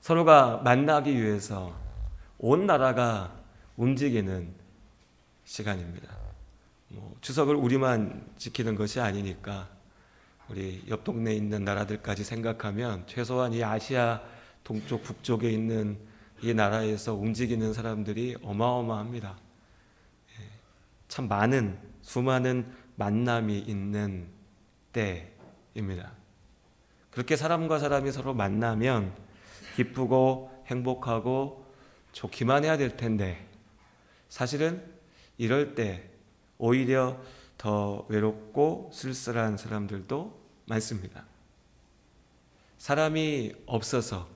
서로가 만나기 위해서 온 나라가 움직이는 시간입니다. 추석을 우리만 지키는 것이 아니니까 우리 옆 동네에 있는 나라들까지 생각하면 최소한 이 아시아 동쪽 북쪽에 있는 이 나라에서 움직이는 사람들이 어마어마합니다. 참 많은 수많은 만남이 있는 때입니다. 그렇게 사람과 사람이 서로 만나면 기쁘고 행복하고 좋기만 해야 될 텐데 사실은 이럴 때 오히려 더 외롭고 쓸쓸한 사람들도 많습니다. 사람이 없어서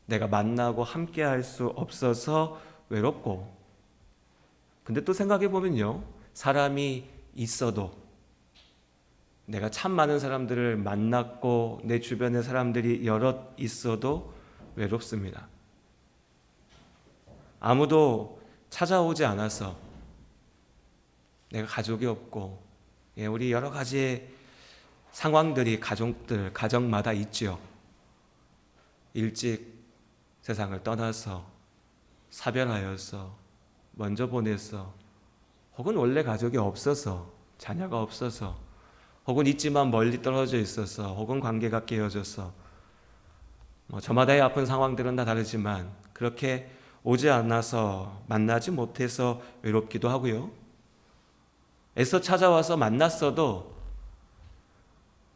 내가 만나고 함께 할 수 없어서 외롭고, 근데 또 생각해 보면요, 사람이 있어도 내가 참 많은 사람들을 만났고 내 주변에 사람들이 여럿 있어도 외롭습니다. 아무도 찾아오지 않아서 내가 가족이 없고, 우리 여러 가지의 상황들이 가정마다 있죠. 일찍 세상을 떠나서, 사별하여서, 먼저 보내서, 혹은 원래 가족이 없어서, 자녀가 없어서, 혹은 있지만 멀리 떨어져 있어서, 혹은 관계가 깨어져서, 저마다의 아픈 상황들은 다 다르지만 그렇게 오지 않아서 만나지 못해서 외롭기도 하고요. 애써 찾아와서 만났어도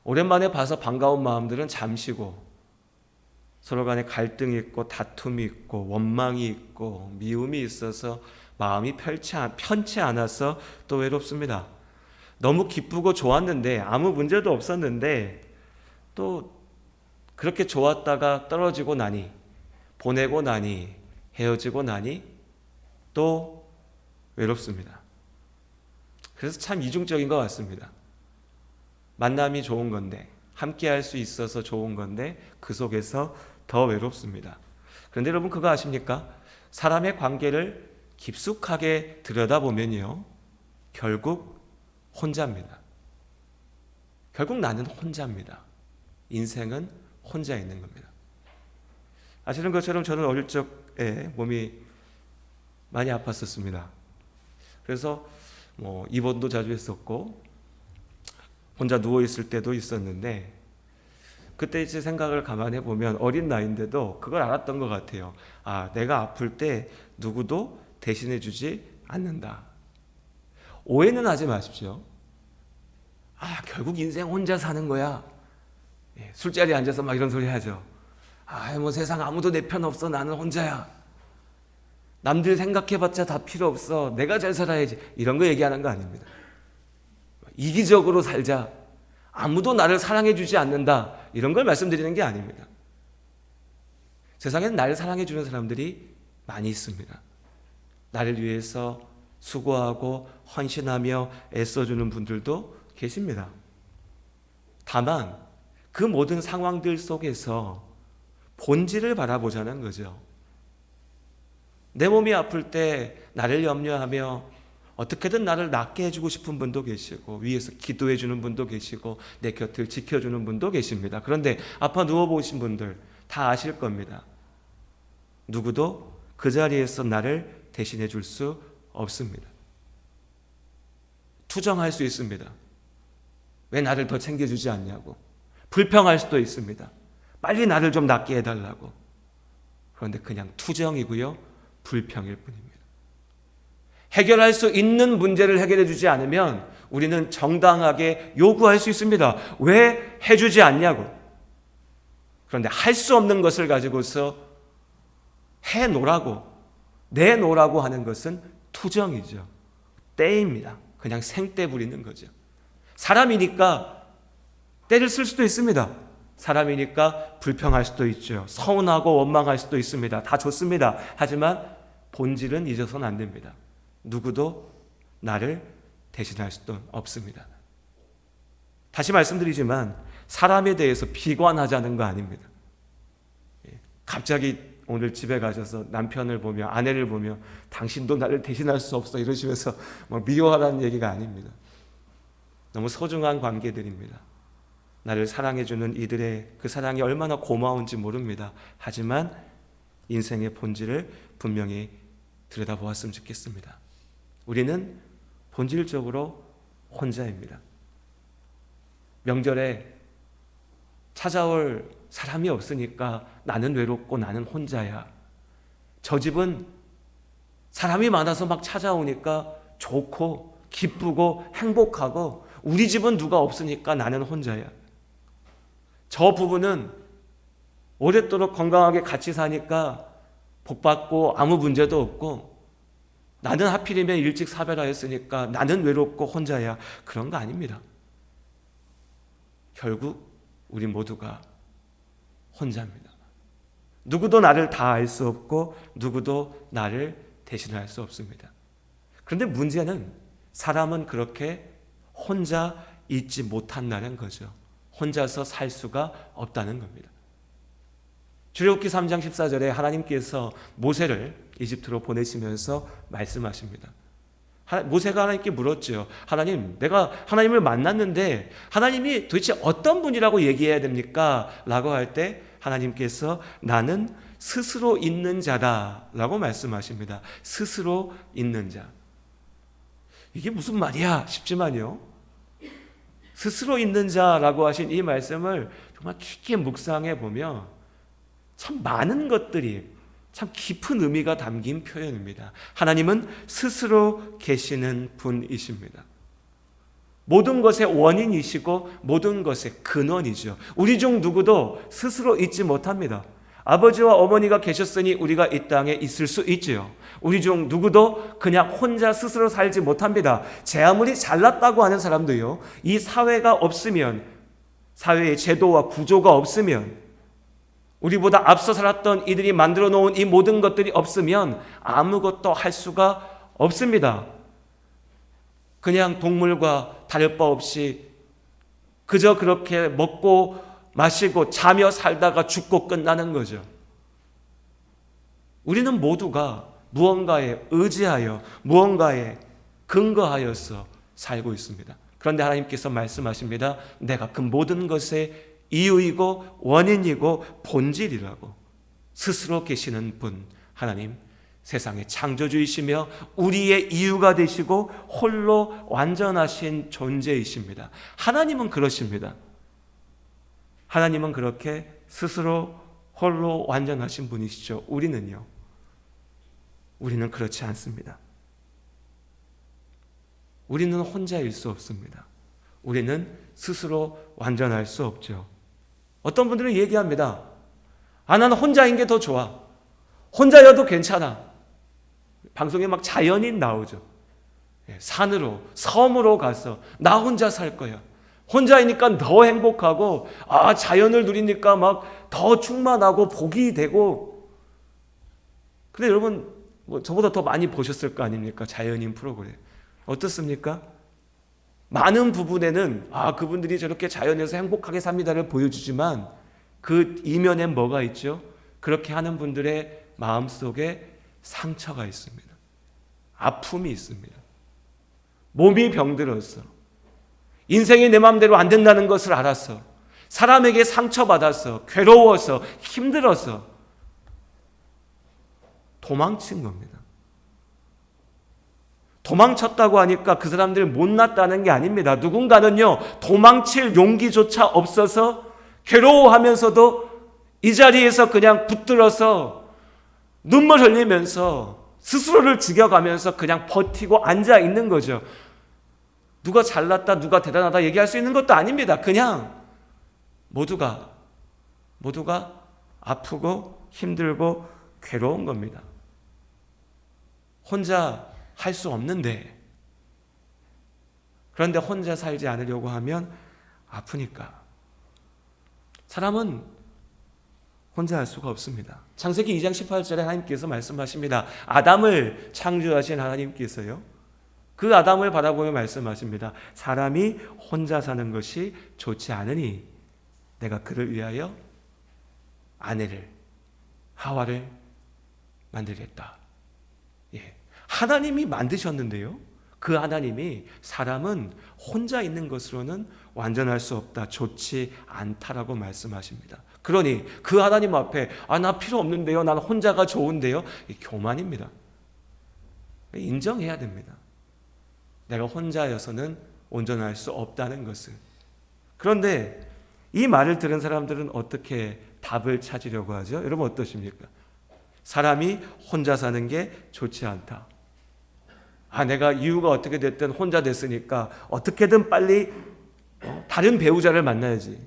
오랜만에 봐서 반가운 마음들은 잠시고, 서로 간에 갈등이 있고 다툼이 있고 원망이 있고 미움이 있어서 마음이 편치 않아서 또 외롭습니다. 너무 기쁘고 좋았는데, 아무 문제도 없었는데 또 그렇게 좋았다가 떨어지고 나니, 보내고 나니, 헤어지고 나니 또 외롭습니다. 그래서 참 이중적인 것 같습니다. 만남이 좋은 건데, 함께 할 수 있어서 좋은 건데 그 속에서 더 외롭습니다. 그런데 여러분, 그거 아십니까? 사람의 관계를 깊숙하게 들여다보면요, 결국 혼자입니다. 결국 나는 혼자입니다. 인생은 혼자 있는 겁니다. 아시는 것처럼 저는 어릴 적에 몸이 많이 아팠었습니다. 그래서 입원도 자주 했었고 혼자 누워있을 때도 있었는데, 그때 이제 생각을 감안해 보면 어린 나이인데도 그걸 알았던 것 같아요. 내가 아플 때 누구도 대신해 주지 않는다. 오해는 하지 마십시오. 결국 인생 혼자 사는 거야. 술자리에 앉아서 막 이런 소리 하죠. 세상 아무도 내 편 없어. 나는 혼자야. 남들 생각해봤자 다 필요 없어. 내가 잘 살아야지. 이런 거 얘기하는 거 아닙니다. 이기적으로 살자. 아무도 나를 사랑해주지 않는다. 이런 걸 말씀드리는 게 아닙니다. 세상에는 나를 사랑해주는 사람들이 많이 있습니다. 나를 위해서 수고하고 헌신하며 애써주는 분들도 계십니다. 다만 그 모든 상황들 속에서 본질을 바라보자는 거죠. 내 몸이 아플 때 나를 염려하며 어떻게든 나를 낫게 해주고 싶은 분도 계시고, 위에서 기도해 주는 분도 계시고, 내 곁을 지켜주는 분도 계십니다. 그런데 아파 누워보신 분들 다 아실 겁니다. 누구도 그 자리에서 나를 대신해 줄 수 없습니다. 투정할 수 있습니다. 왜 나를 더 챙겨주지 않냐고. 불평할 수도 있습니다. 빨리 나를 좀 낫게 해달라고. 그런데 그냥 투정이고요, 불평일 뿐입니다. 해결할 수 있는 문제를 해결해 주지 않으면 우리는 정당하게 요구할 수 있습니다. 왜 해주지 않냐고. 그런데 할 수 없는 것을 가지고서 해놓으라고, 내놓으라고 하는 것은 투정이죠. 떼입니다. 그냥 생떼 부리는 거죠. 사람이니까 떼를 쓸 수도 있습니다. 사람이니까 불평할 수도 있죠. 서운하고 원망할 수도 있습니다. 다 좋습니다. 하지만 본질은 잊어서는 안 됩니다. 누구도 나를 대신할 수도 없습니다. 다시 말씀드리지만 사람에 대해서 비관하자는 거 아닙니다. 갑자기 오늘 집에 가셔서 남편을 보며 아내를 보며 당신도 나를 대신할 수 없어 이러시면서 미워하라는 얘기가 아닙니다. 너무 소중한 관계들입니다. 나를 사랑해주는 이들의 그 사랑이 얼마나 고마운지 모릅니다. 하지만 인생의 본질을 분명히 들여다보았으면 좋겠습니다. 우리는 본질적으로 혼자입니다. 명절에 찾아올 사람이 없으니까 나는 외롭고 나는 혼자야. 저 집은 사람이 많아서 막 찾아오니까 좋고 기쁘고 행복하고, 우리 집은 누가 없으니까 나는 혼자야. 저 부부는 오랫도록 건강하게 같이 사니까 복받고 아무 문제도 없고, 나는 하필이면 일찍 사별하였으니까 나는 외롭고 혼자야. 그런 거 아닙니다. 결국 우리 모두가 혼자입니다. 누구도 나를 다 알 수 없고 누구도 나를 대신할 수 없습니다. 그런데 문제는 사람은 그렇게 혼자 있지 못한다는 거죠. 혼자서 살 수가 없다는 겁니다. 출애굽기 3장 14절에 하나님께서 모세를 이집트로 보내시면서 말씀하십니다. 모세가 하나님께 물었죠. 하나님, 내가 하나님을 만났는데 하나님이 도대체 어떤 분이라고 얘기해야 됩니까? 라고 할 때 하나님께서 나는 스스로 있는 자다 라고 말씀하십니다. 스스로 있는 자. 이게 무슨 말이야 싶지만요, 스스로 있는 자라고 하신 이 말씀을 정말 깊게 묵상해 보면 참 많은 것들이, 참 깊은 의미가 담긴 표현입니다. 하나님은 스스로 계시는 분이십니다. 모든 것의 원인이시고 모든 것의 근원이죠. 우리 중 누구도 스스로 있지 못합니다. 아버지와 어머니가 계셨으니 우리가 이 땅에 있을 수 있지요. 우리 중 누구도 그냥 혼자 스스로 살지 못합니다. 제 아무리 잘났다고 하는 사람도요, 이 사회가 없으면, 사회의 제도와 구조가 없으면, 우리보다 앞서 살았던 이들이 만들어 놓은 이 모든 것들이 없으면 아무것도 할 수가 없습니다. 그냥 동물과 다를 바 없이 그저 그렇게 먹고 마시고 자며 살다가 죽고 끝나는 거죠. 우리는 모두가 무언가에 의지하여 무언가에 근거하여서 살고 있습니다. 그런데 하나님께서 말씀하십니다. 내가 그 모든 것의 이유이고 원인이고 본질이라고. 스스로 계시는 분 하나님, 세상의 창조주이시며 우리의 이유가 되시고 홀로 완전하신 존재이십니다. 하나님은 그러십니다. 하나님은 그렇게 스스로 홀로 완전하신 분이시죠. 우리는요, 우리는 그렇지 않습니다. 우리는 혼자일 수 없습니다. 우리는 스스로 완전할 수 없죠. 어떤 분들은 얘기합니다. 나는 혼자인 게 더 좋아. 혼자여도 괜찮아. 방송에 막 자연인 나오죠. 산으로, 섬으로 가서 나 혼자 살 거야. 혼자이니까 더 행복하고, 자연을 누리니까 막 더 충만하고 복이 되고. 근데 여러분, 저보다 더 많이 보셨을 거 아닙니까? 자연인 프로그램. 어떻습니까? 많은 부분에는 그분들이 저렇게 자연에서 행복하게 삽니다를 보여주지만 그 이면엔 뭐가 있죠? 그렇게 하는 분들의 마음속에 상처가 있습니다. 아픔이 있습니다. 몸이 병들어서, 인생이 내 마음대로 안 된다는 것을 알아서, 사람에게 상처받아서, 괴로워서, 힘들어서 도망친 겁니다. 도망쳤다고 하니까 그 사람들 못났다는 게 아닙니다. 누군가는요, 도망칠 용기조차 없어서 괴로워하면서도 이 자리에서 그냥 붙들어서 눈물 흘리면서 스스로를 죽여가면서 그냥 버티고 앉아 있는 거죠. 누가 잘났다, 누가 대단하다 얘기할 수 있는 것도 아닙니다. 그냥 모두가 아프고 힘들고 괴로운 겁니다. 혼자 할 수 없는데, 그런데 혼자 살지 않으려고 하면 아프니까. 사람은 혼자 할 수가 없습니다. 창세기 2장 18절에 하나님께서 말씀하십니다. 아담을 창조하신 하나님께서요, 그 아담을 바라보며 말씀하십니다. 사람이 혼자 사는 것이 좋지 않으니 내가 그를 위하여 아내를, 하와를 만들겠다. 하나님이 만드셨는데요, 그 하나님이 사람은 혼자 있는 것으로는 완전할 수 없다, 좋지 않다라고 말씀하십니다. 그러니 그 하나님 앞에 나 필요 없는데요, 난 혼자가 좋은데요, 이 교만입니다. 인정해야 됩니다. 내가 혼자여서는 온전할 수 없다는 것을. 그런데 이 말을 들은 사람들은 어떻게 답을 찾으려고 하죠? 여러분 어떠십니까? 사람이 혼자 사는 게 좋지 않다. 내가 이유가 어떻게 됐든 혼자 됐으니까 어떻게든 빨리 다른 배우자를 만나야지.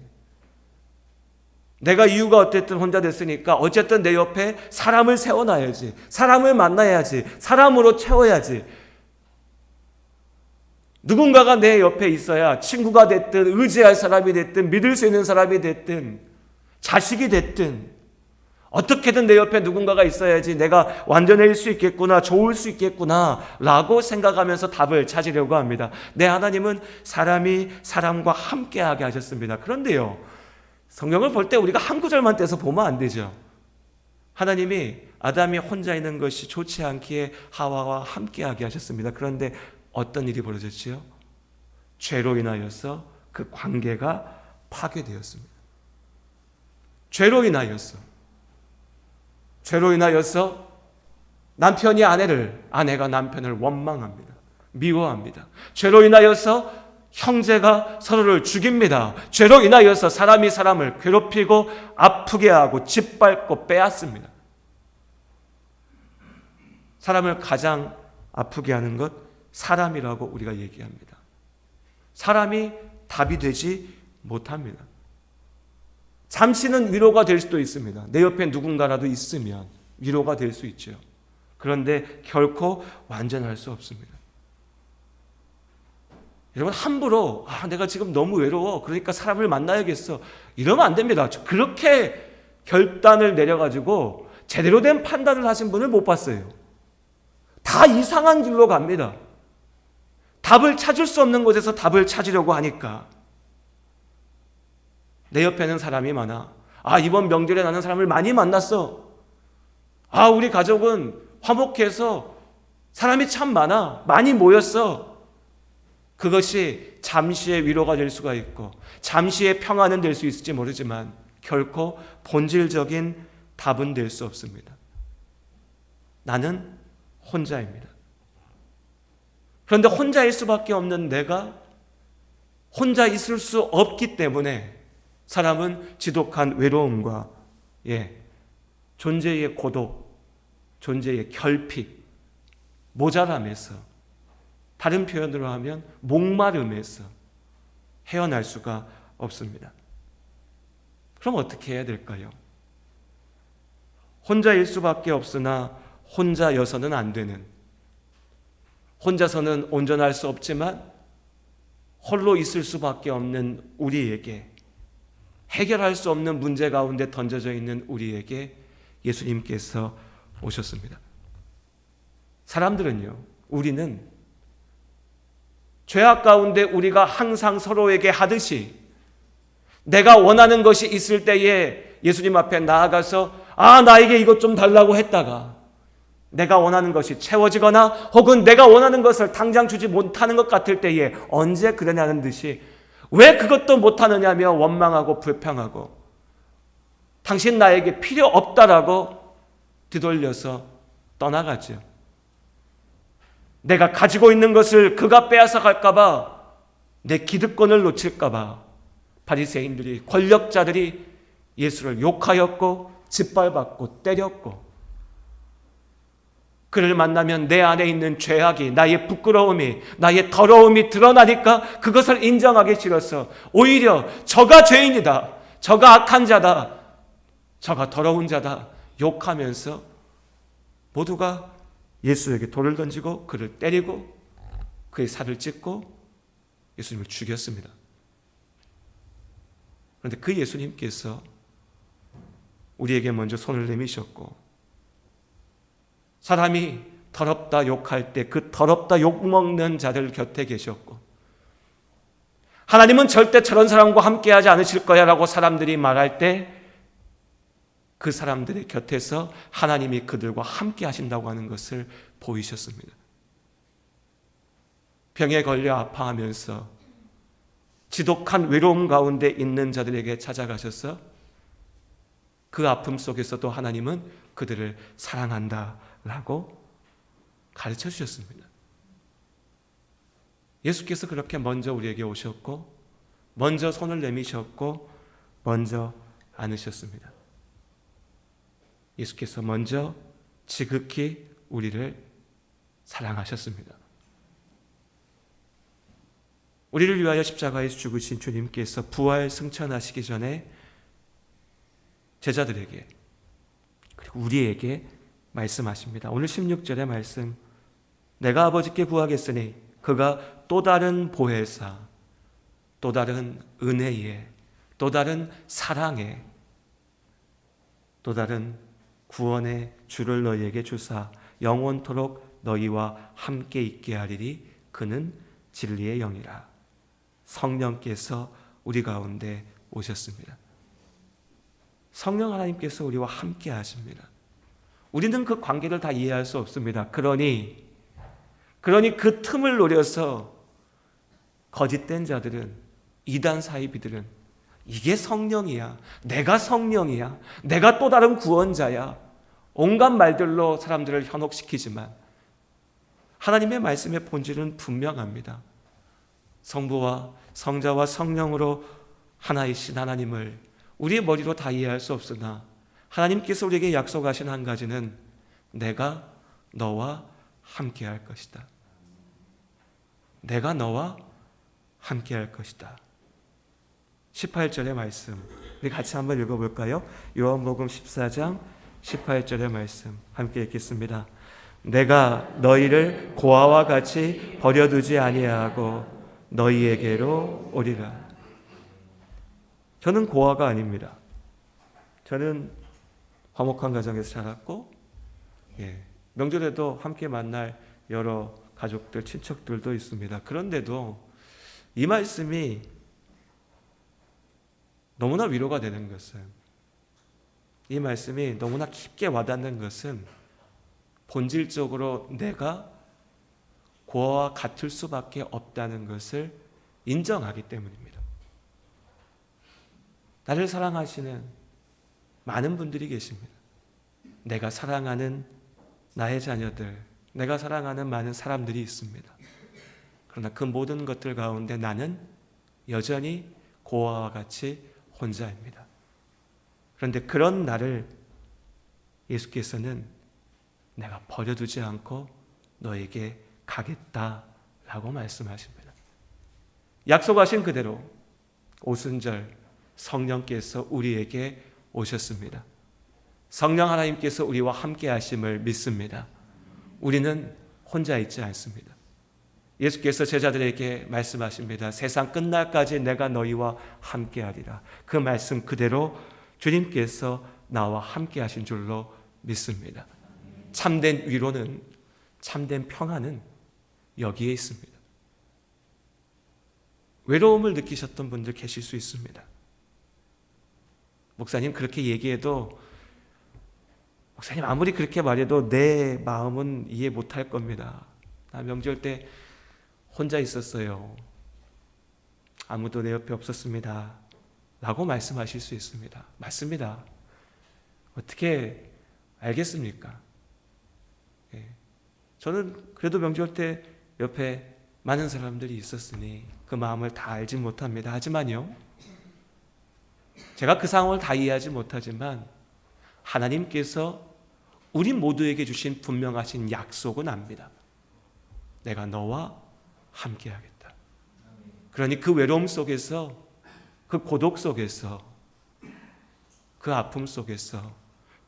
내가 이유가 어쨌든 혼자 됐으니까 어쨌든 내 옆에 사람을 세워놔야지. 사람을 만나야지. 사람으로 채워야지. 누군가가 내 옆에 있어야 친구가 됐든 의지할 사람이 됐든 믿을 수 있는 사람이 됐든 자식이 됐든 어떻게든 내 옆에 누군가가 있어야지 내가 완전해질 수 있겠구나, 좋을 수 있겠구나 라고 생각하면서 답을 찾으려고 합니다. 내 하나님은 사람이 사람과 함께하게 하셨습니다. 그런데요, 성경을 볼 때 우리가 한 구절만 떼서 보면 안 되죠. 하나님이 아담이 혼자 있는 것이 좋지 않기에 하와와 함께하게 하셨습니다. 그런데 어떤 일이 벌어졌지요? 죄로 인하여서 그 관계가 파괴되었습니다. 죄로 인하여서 남편이 아내가 남편을 원망합니다. 미워합니다. 죄로 인하여서 형제가 서로를 죽입니다. 죄로 인하여서 사람이 사람을 괴롭히고 아프게 하고 짓밟고 빼앗습니다. 사람을 가장 아프게 하는 것, 사람이라고 우리가 얘기합니다. 사람이 답이 되지 못합니다. 잠시는 위로가 될 수도 있습니다. 내 옆에 누군가라도 있으면 위로가 될 수 있죠. 그런데 결코 완전할 수 없습니다. 여러분 함부로 내가 지금 너무 외로워, 그러니까 사람을 만나야겠어, 이러면 안 됩니다. 그렇게 결단을 내려가지고 제대로 된 판단을 하신 분을 못 봤어요. 다 이상한 길로 갑니다. 답을 찾을 수 없는 곳에서 답을 찾으려고 하니까. 내 옆에는 사람이 많아. 이번 명절에 나는 사람을 많이 만났어. 우리 가족은 화목해서 사람이 참 많아. 많이 모였어. 그것이 잠시의 위로가 될 수가 있고 잠시의 평안은 될 수 있을지 모르지만 결코 본질적인 답은 될 수 없습니다. 나는 혼자입니다. 그런데 혼자일 수밖에 없는 내가 혼자 있을 수 없기 때문에 사람은 지독한 외로움과 존재의 고독, 존재의 결핍, 모자람에서, 다른 표현으로 하면 목마름에서 헤어날 수가 없습니다. 그럼 어떻게 해야 될까요? 혼자일 수밖에 없으나 혼자여서는 안 되는, 혼자서는 온전할 수 없지만 홀로 있을 수밖에 없는 우리에게, 해결할 수 없는 문제 가운데 던져져 있는 우리에게 예수님께서 오셨습니다. 사람들은요, 우리는 죄악 가운데 우리가 항상 서로에게 하듯이 내가 원하는 것이 있을 때에 예수님 앞에 나아가서 나에게 이것 좀 달라고 했다가 내가 원하는 것이 채워지거나 혹은 내가 원하는 것을 당장 주지 못하는 것 같을 때에 언제 그러냐는 듯이 왜 그것도 못하느냐며 원망하고 불평하고 당신 나에게 필요 없다라고 뒤돌려서 떠나가죠. 내가 가지고 있는 것을 그가 빼앗아 갈까봐, 내 기득권을 놓칠까봐 바리새인들이, 권력자들이 예수를 욕하였고 짓밟았고 때렸고, 그를 만나면 내 안에 있는 죄악이, 나의 부끄러움이, 나의 더러움이 드러나니까 그것을 인정하기 싫어서 오히려 저가 죄인이다, 저가 악한 자다, 저가 더러운 자다 욕하면서 모두가 예수에게 돌을 던지고 그를 때리고 그의 살을 찢고 예수님을 죽였습니다. 그런데 그 예수님께서 우리에게 먼저 손을 내미셨고, 사람이 더럽다 욕할 때 그 더럽다 욕먹는 자들 곁에 계셨고, 하나님은 절대 저런 사람과 함께하지 않으실 거야 라고 사람들이 말할 때 그 사람들의 곁에서 하나님이 그들과 함께 하신다고 하는 것을 보이셨습니다. 병에 걸려 아파하면서 지독한 외로움 가운데 있는 자들에게 찾아가셔서 그 아픔 속에서도 하나님은 그들을 사랑한다라고 가르쳐 주셨습니다. 예수께서 그렇게 먼저 우리에게 오셨고 먼저 손을 내미셨고 먼저 안으셨습니다. 예수께서 먼저 지극히 우리를 사랑하셨습니다. 우리를 위하여 십자가에서 죽으신 주님께서 부활 승천하시기 전에 제자들에게 그리고 우리에게 말씀하십니다. 오늘 16절의 말씀, 내가 아버지께 구하겠으니 그가 또 다른 보혜사, 또 다른 은혜에, 또 다른 사랑에, 또 다른 구원의 주를 너희에게 주사 영원토록 너희와 함께 있게 하리니 그는 진리의 영이라. 성령께서 우리 가운데 오셨습니다. 성령 하나님께서 우리와 함께 하십니다. 우리는 그 관계를 다 이해할 수 없습니다. 그러니 그 틈을 노려서 거짓된 자들은, 이단 사이비들은 이게 성령이야, 내가 성령이야, 내가 또 다른 구원자야, 온갖 말들로 사람들을 현혹시키지만 하나님의 말씀의 본질은 분명합니다. 성부와 성자와 성령으로 하나이신 하나님을 우리의 머리로 다 이해할 수 없으나 하나님께서 우리에게 약속하신 한 가지는 내가 너와 함께 할 것이다. 내가 너와 함께 할 것이다. 18절의 말씀 우리 같이 한번 읽어볼까요? 요한복음 14장 18절의 말씀 함께 읽겠습니다. 내가 너희를 고아와 같이 버려두지 아니하고 너희에게로 오리라. 저는 고아가 아닙니다. 저는 화목한 가정에서 자랐고 명절에도 함께 만날 여러 가족들, 친척들도 있습니다. 그런데도 이 말씀이 너무나 위로가 되는 것은, 이 말씀이 너무나 깊게 와닿는 것은 본질적으로 내가 고아와 같을 수밖에 없다는 것을 인정하기 때문입니다. 나를 사랑하시는 많은 분들이 계십니다. 내가 사랑하는 나의 자녀들, 내가 사랑하는 많은 사람들이 있습니다. 그러나 그 모든 것들 가운데 나는 여전히 고아와 같이 혼자입니다. 그런데 그런 나를 예수께서는 내가 버려두지 않고 너에게 가겠다라고 말씀하십니다. 약속하신 그대로 오순절 성령께서 우리에게 오셨습니다. 성령 하나님께서 우리와 함께 하심을 믿습니다. 우리는 혼자 있지 않습니다. 예수께서 제자들에게 말씀하십니다. 세상 끝날까지 내가 너희와 함께 하리라. 그 말씀 그대로 주님께서 나와 함께 하신 줄로 믿습니다. 참된 위로는, 참된 평안은 여기에 있습니다. 외로움을 느끼셨던 분들 계실 수 있습니다. 목사님 그렇게 얘기해도, 목사님 아무리 그렇게 말해도 내 마음은 이해 못할 겁니다. 나 명절 때 혼자 있었어요. 아무도 내 옆에 없었습니다. 라고 말씀하실 수 있습니다. 맞습니다. 어떻게 알겠습니까? 저는 그래도 명절 때 옆에 많은 사람들이 있었으니 그 마음을 다 알지 못합니다. 하지만요, 제가 그 상황을 다 이해하지 못하지만 하나님께서 우리 모두에게 주신 분명하신 약속은 압니다. 내가 너와 함께 하겠다. 그러니 그 외로움 속에서, 그 고독 속에서, 그 아픔 속에서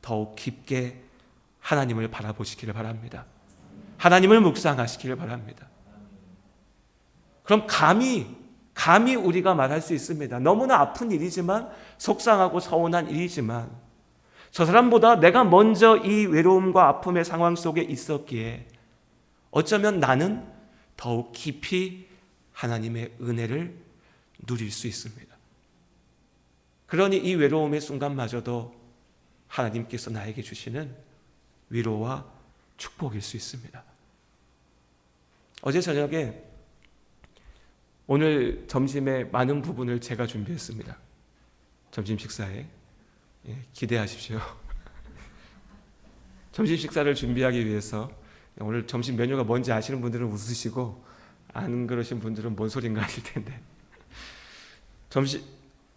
더욱 깊게 하나님을 바라보시기를 바랍니다. 하나님을 묵상하시기를 바랍니다. 그럼 감히 우리가 말할 수 있습니다. 너무나 아픈 일이지만, 속상하고 서운한 일이지만, 저 사람보다 내가 먼저 이 외로움과 아픔의 상황 속에 있었기에 어쩌면 나는 더욱 깊이 하나님의 은혜를 누릴 수 있습니다. 그러니 이 외로움의 순간마저도 하나님께서 나에게 주시는 위로와 축복일 수 있습니다. 어제 저녁에 오늘 점심에 많은 부분을 제가 준비했습니다. 점심 식사에 기대하십시오. 점심 식사를 준비하기 위해서 오늘 점심 메뉴가 뭔지 아시는 분들은 웃으시고 안 그러신 분들은 뭔 소린가 하실 텐데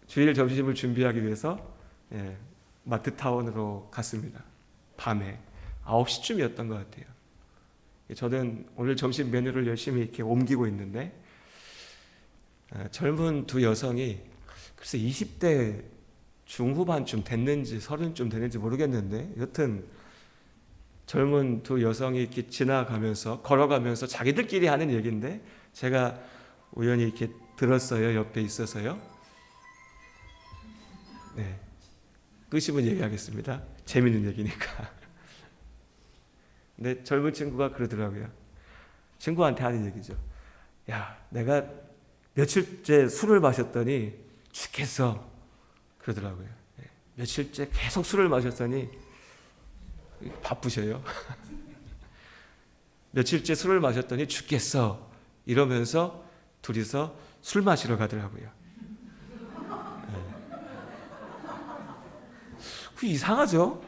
주일 점심을 준비하기 위해서 마트타운으로 갔습니다. 밤에 9시쯤이었던 것 같아요. 저는 오늘 점심 메뉴를 열심히 이렇게 옮기고 있는데 젊은 두 여성이 글쎄 20대 중후반쯤 됐는지 30쯤 됐는지 모르겠는데 여튼 젊은 두 여성이 이렇게 걸어가면서 자기들끼리 하는 얘기인데 제가 우연히 이렇게 들었어요. 옆에 있어서요. 네, 끄시면 얘기하겠습니다. 재밌는 얘기니까. 근데 젊은 친구가 그러더라고요. 친구한테 하는 얘기죠. 야, 내가 며칠째 술을 마셨더니 죽겠어. 그러더라고요. 며칠째 계속 술을 마셨더니 바쁘셔요. 며칠째 술을 마셨더니 죽겠어. 이러면서 둘이서 술 마시러 가더라고요. 이상하죠?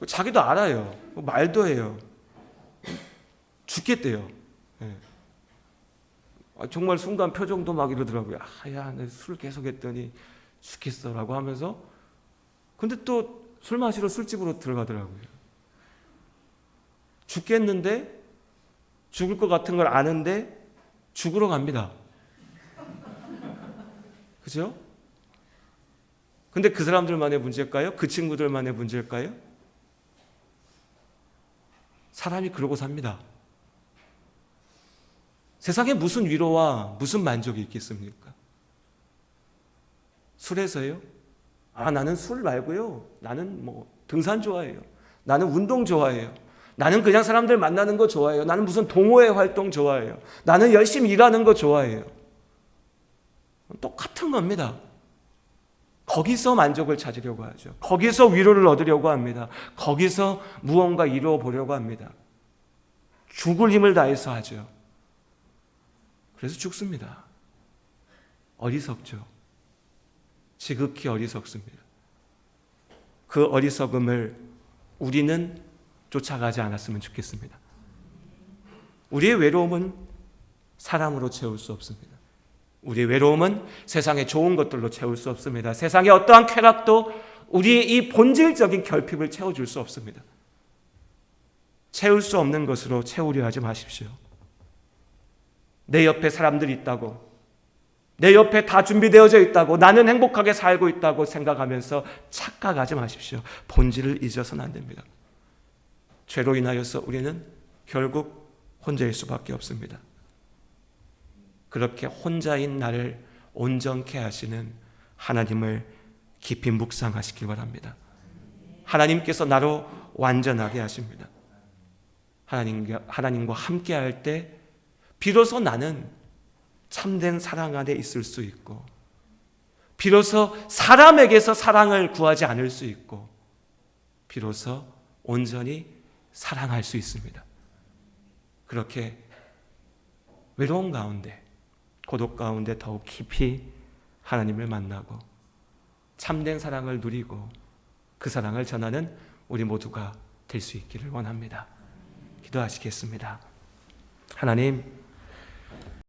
자기도 알아요. 말도 해요. 죽겠대요. 정말 순간 표정도 막 이러더라고요. 야, 내 술 계속 했더니 죽겠어 라고 하면서 근데 또 술 마시러 술집으로 들어가더라고요. 죽겠는데 죽을 것 같은 걸 아는데 죽으러 갑니다. 그죠? 근데 그 사람들만의 문제일까요? 그 친구들만의 문제일까요? 사람이 그러고 삽니다. 세상에 무슨 위로와 무슨 만족이 있겠습니까? 술에서요? 나는 술 말고요. 나는 등산 좋아해요. 나는 운동 좋아해요. 나는 그냥 사람들 만나는 거 좋아해요. 나는 무슨 동호회 활동 좋아해요. 나는 열심히 일하는 거 좋아해요. 똑같은 겁니다. 거기서 만족을 찾으려고 하죠. 거기서 위로를 얻으려고 합니다. 거기서 무언가 이루어 보려고 합니다. 죽을 힘을 다해서 하죠. 그래서 죽습니다. 어리석죠. 지극히 어리석습니다. 그 어리석음을 우리는 쫓아가지 않았으면 좋겠습니다. 우리의 외로움은 사람으로 채울 수 없습니다. 우리의 외로움은 세상의 좋은 것들로 채울 수 없습니다. 세상의 어떠한 쾌락도 우리의 이 본질적인 결핍을 채워줄 수 없습니다. 채울 수 없는 것으로 채우려 하지 마십시오. 내 옆에 사람들이 있다고, 내 옆에 다 준비되어져 있다고, 나는 행복하게 살고 있다고 생각하면서 착각하지 마십시오. 본질을 잊어서는 안 됩니다. 죄로 인하여서 우리는 결국 혼자일 수밖에 없습니다. 그렇게 혼자인 나를 온전케 하시는 하나님을 깊이 묵상하시길 바랍니다. 하나님께서 나로 완전하게 하십니다. 하나님과 함께 할 때 비로소 나는 참된 사랑 안에 있을 수 있고, 비로소 사람에게서 사랑을 구하지 않을 수 있고, 비로소 온전히 사랑할 수 있습니다. 그렇게 외로움 가운데, 고독 가운데 더욱 깊이 하나님을 만나고 참된 사랑을 누리고 그 사랑을 전하는 우리 모두가 될 수 있기를 원합니다. 기도하시겠습니다. 하나님,